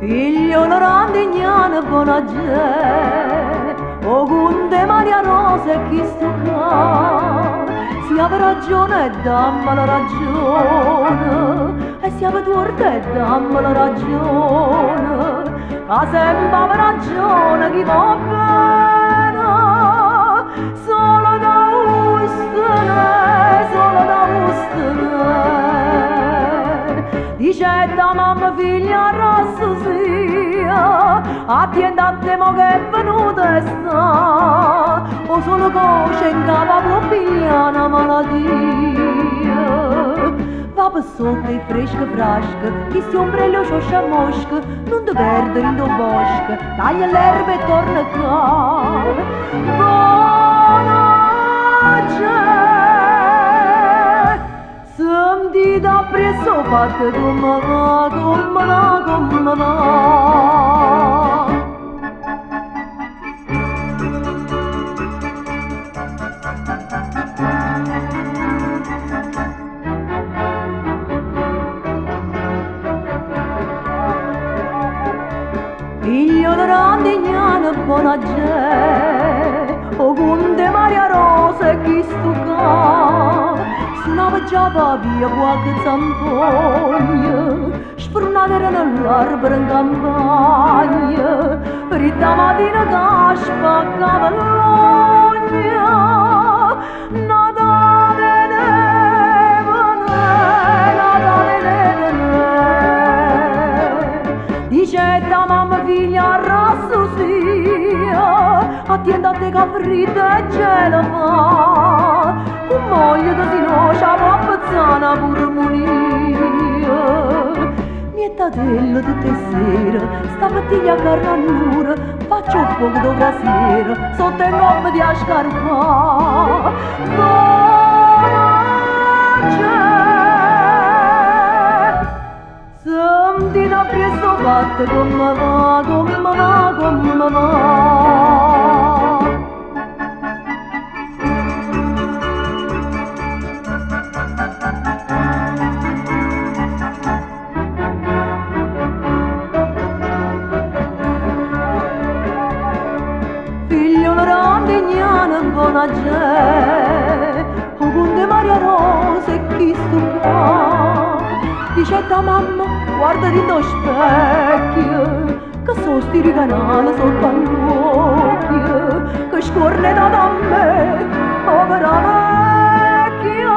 Figlio randignano buona gente, o conte Maria Rosa e chi sto qua. Si aveva ragione e dammi la ragione, e si aveva torto e dammi la ragione, ma sempre aveva ragione chi va bene, solo da ustene, solo da ustene. Dice da mamma figlia rosso sia, attende a te mo che è venuta e sta, o solo cosce in capa può pigliare una malattia. Va per sotto e fresca frasca, chi si ombrello scioscia mosca, non ti perdere in tuo bosco, taglia l'erba e torna qua. Buona sentite appresso fatte come va, come va, come va. Figlio di randignano buona gente, o conte Maria Rosa e chi sto qua. Suonava già via qualche zampogna, sfornata nell'arbore in campagna, ritta mattina che spaccava l'ogna. Natale neve, dice da mamma figlia rosso sia, attende a te che fritta e ce la fa, con moglie da sinoscia può pezzare una purmonia. Mie tatello tutte sera, stamattina a carne a mura, faccio un fuoco dovrà sera, sotto in gomma di ascarpa. Sentite appresso fatte come va, come va, come va. Figlio randignano buona gente, o conte Maria Rosa e chi sto qua. Dice da mamma guardati in specchio, che so sti ricanali sotto all'occhio, che scorre da me, povera vecchia.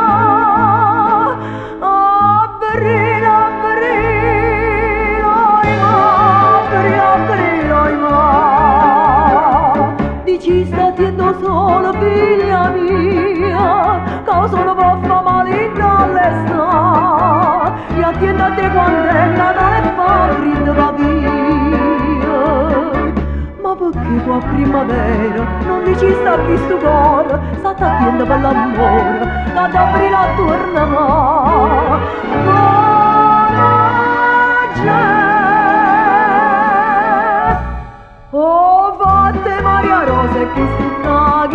Aprile, dici sta attendo solo figlia mia, che solo può fa male in all'esta, e attendo a te quando è Natale e fa freddo va via. Ma perché qua a primavera non dici sta qui sto cuore, sta attendo per l'amore, che ad aprile torna va. Oh, fatte Maria Rosa e chi sta